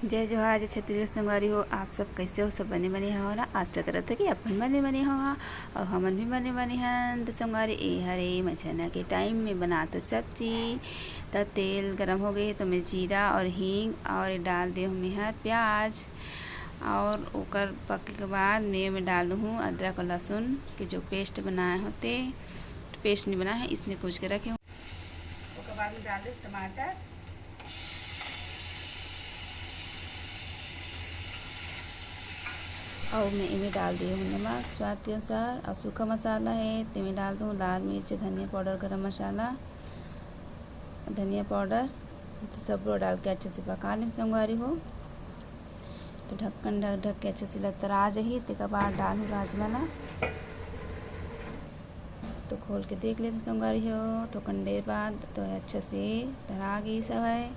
जय जोहार जय छत्तीसगढ़ संगवारी हो। आप सब कैसे हो? सब बने बने हो ना। आशा करत है कि अपन बने बने हो और हमन भी बने बने हैं। तो संगवारी ए हरे मछना के टाइम में बना तो सब्जी। तो तेल गरम हो गए तो मैं जीरा और हींग और डाल दे हूँ मैं प्याज और ओकर पके के बाद मैं डाल दूँ अदरक और लहसुन के जो पेस्ट बनाए होते। पेस्ट नहीं बना है इसने कुछ के रखे हूँ। उसके बाद में डाल दे टमाटर और मैं इनमें डाल दी हूँ नमक स्वाद के अनुसार और सूखा मसाला है तो मैं डाल दूँ लाल मिर्च धनिया पाउडर गरम मसाला धनिया पाउडर। तो सब लोग डाल के अच्छे से पका लें संगवारी हो। तो ढक्कन ढक के अच्छे से लतरा जाही तो बाद डालूँ राजमा ला। तो खोल के देख लेते संगवारी हो तो कंडे बाद तो अच्छे से तरा गई सब है।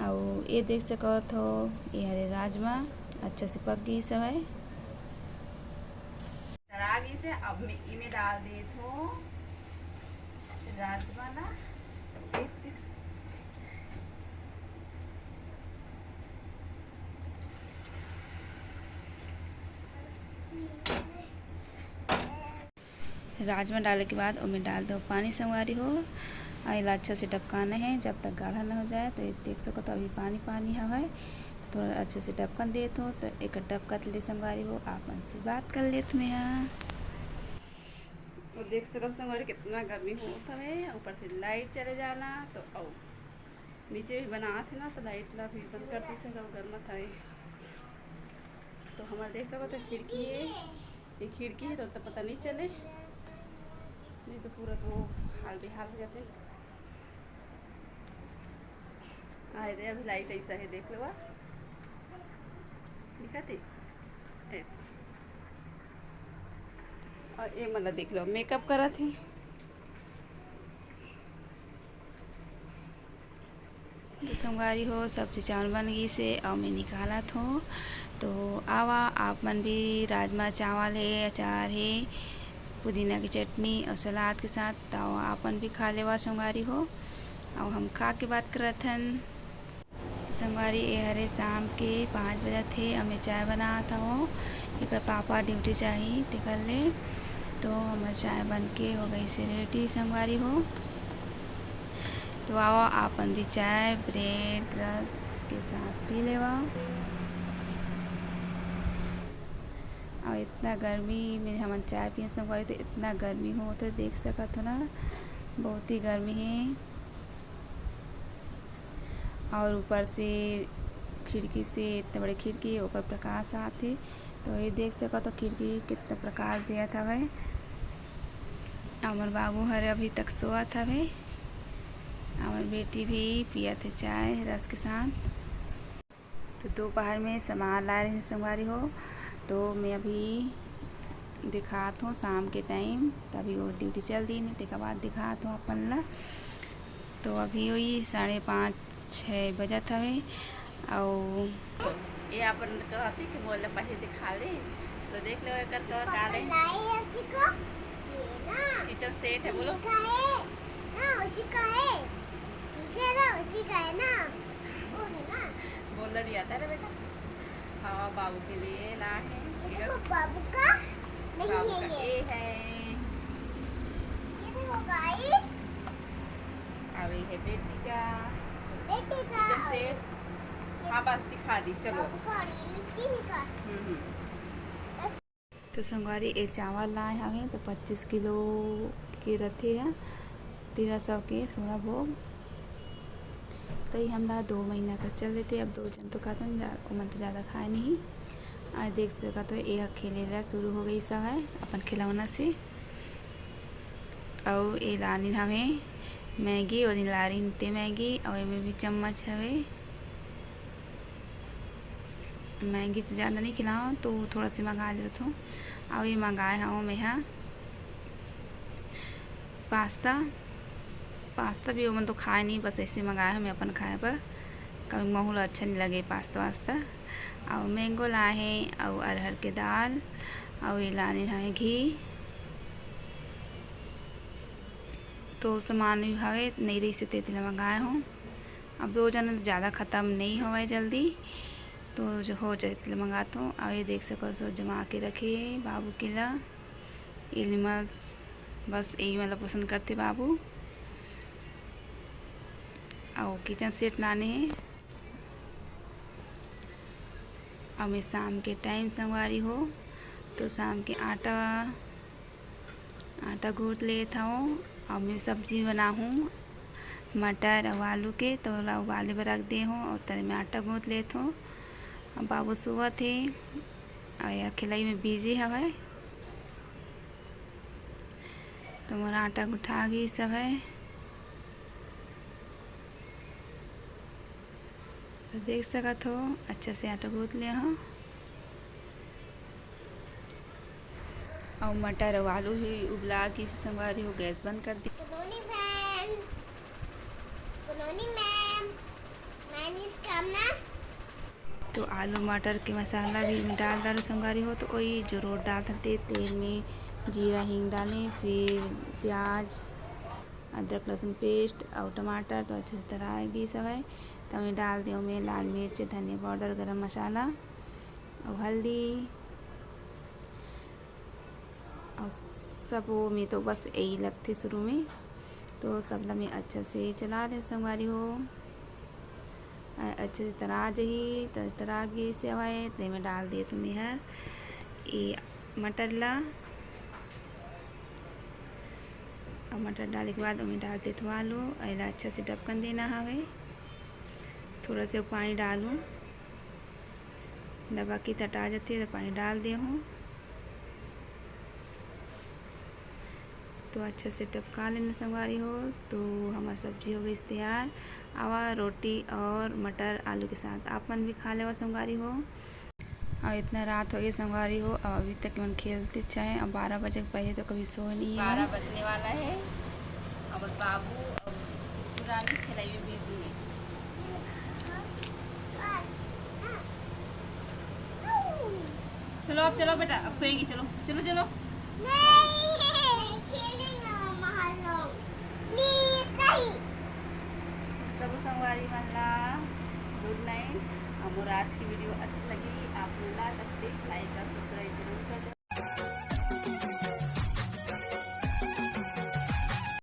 और ये देख सकत हो ये हरे राजमा अच्छा से पक गई सब है। तरा गई से अब मैं इमें डाल दी हूँ राजमा ना। राजमा डालने के बाद उसमें डाल दो पानी संगवारी हो। इला अच्छा से टपकाना है जब तक गाढ़ा ना हो जाए। तो देख सको तो अभी पानी पानी है तो थोड़ा अच्छे से टपकन देते हो। तो एक टपका ले संगवारी हो आप से बात कर लेते मैं वो देख सको संगवारी कितना गर्मी होता है। ऊपर से लाइट चले जाना तो आओ नीचे भी बना थे ना तो लाइट ला भी बंद कर दी सको गर्म था। तो हमारे देख सको तो खिड़की है ये खिड़की है तो पता नहीं चले नहीं तो पूरा तो हाल बेहाल हो जाते। आए दे अभी लाइट ऐसा है देख लो दिखाते। और ये मतलब देख लो मेकअप करा थी। तो संगवारी हो सब्जी चावल बन गई से और मैं निकाला था। तो आवा आप मन भी राजमा चावल है अचार है पुदीना की चटनी और सलाद के साथ तो आपन भी खा लेवा संगवारी हो। और हम खा के बात करत हन संगवारी ये हरे शाम के 5 बजे थे और मैं चाय बना था हो। एक पापा ड्यूटी चाहिए तो कर ले तो हमारे चाय बन के हो गई से रेडी संगवारी हो। तो आओ आपन भी चाय ब्रेड रस के साथ पी लेवा। और इतना गर्मी में हम चाय पिए संगवारी तो इतना गर्मी हो तो देख सकत हो ना बहुत ही गर्मी है। और ऊपर से खिड़की से इतने बड़े खिड़की ऊपर प्रकाश आते तो ये देख सकत हो खिड़की कितना प्रकाश दिया था भाई। हमार बाबू हरे अभी तक सोआ था भाई। हमार बेटी भी पिया थे चाय रस के साथ। तो दोपहर में सामान ला रहे हैं संगवारी हो। तो मैं अभी दिखाता हूँ शाम के टाइम तभी वो ड्यूटी चल दी नहीं के बाद दिखाता हूँ अपन ला। तो अभी वही 5:30-6 बजा था वे और ये अपन कहती कि बोले पहले दिखा ले तो देख लो एक किचन सेट है बोलो उसी का है ठीक है ना उसी का है ना वो है ना बोलना नहीं आता है बेटा। हाँ बाबू के लिए ला है बाबू का नहीं बाबू है का ये है देखो गाइस अभी है बेटी का किचन सेट। हाँ बस दिखा दी चलो। तो संगवारी ये चावल लाए हमें तो 25 किलो के रथे है 1300 के सोना भोग। तो ये हमला 2 महीना का चल देते अब 2 जन तो खाते मन तो ज़्यादा खाए नहीं। आज देख सका तो ये खेले शुरू हो गई सब है अपन खिलौना से। और ये लानी हमें मैगी और ला रही ते मैगी और में भी चम्मच हवे। मैगी तो ज़्यादा नहीं खिलाओ तो थोड़ा सी मंगा लेते हूँ। और ये मंगाए हूँ मैं यहाँ पास्ता भी वो तो खाए नहीं बस ऐसे मंगाया है मैं अपन खाए पर कभी माहौल अच्छा नहीं लगे पास्ता वास्ता। और मैंगो लाए हैं और अरहर के दाल और ये लाने है घी। तो सामान भी हवे नहीं रही से तेतला मंगाए हूँ। अब 2 जन ज़्यादा ख़त्म नहीं होवे जल्दी, तो जो हो जाए इसलिए मंगाता हूँ। अब ये देख सको सो जमा के रखे बाबू के ला एनिमल्स, बस यही मतलब पसंद करते बाबू। और किचन सेट लाने हैं। अब मैं शाम के टाइम संगवारी हो तो शाम के आटा गूँथ लेता हूँ। और मैं सब्जी बनाऊँ मटर और आलू के, तो उबाले पर रख दे हूँ और तले में आटा गूँथ लेता हूँ। अब बाबू सुबह थे और यह खिलाई में बिजी है, तो मोरा आटा गुठा गई सब है। तो देख सकत हो अच्छा से आटा गूँथ ले हो। और मटर और आलू ही उबला के संगवारी हो, गैस बंद कर दी। Good morning, friends. Good morning, ma'am. My name is Kamna. तो आलू मटर के मसाला भी में डाल संगवारी हो, तो वही जो रोट डाल सकते तेल में जीरा हींग डालें, फिर प्याज अदरक लहसुन पेस्ट और टमाटर, तो अच्छे से तराएगी सब है। तो मैं डाल दी मैं लाल मिर्च धनिया पाउडर गरम मसाला और हल्दी और सब वो में तो बस यही लगते शुरू में। तो सब ला मैं अच्छा से चला दे संगवारी हो, अच्छे से तरा जही तो तरा गई से हवाए, तो मैं डाल दिए तुम्हें हर ये मटर ला। और मटर डालने के बाद मैं डाल देती हूँ आलू, ऐला अच्छा से ढक्कन देना हवे। थोड़ा से पानी डालूँ, दबा की तटा जाती है तो पानी डाल दे हूँ। तो अच्छा से टपका लेना संगवारी हो। तो हमारी सब्जी हो गई तैयार, आवा रोटी और मटर आलू के साथ आप मन भी खा लेवा संगवारी हो। और इतना रात हो गई संगवारी हो, अब अभी तक मन खेलते चाहे। अब 12 बजे के पहले तो कभी सो नहीं है। 12 बजने वाला है। अब बाबू पुरानी खिलाई में बिजी है। चलो अब चलो बेटा, अब सोएगी। चलो चलो चलो। नहीं, खेलेंगे मम्मा हम लोग। Please, नहीं। सब संगवारी वाला गुड नाइट। और आज की वीडियो अच्छी लगी आप लोग ला सकते लाइक और सब्सक्राइब जरूर कर दो।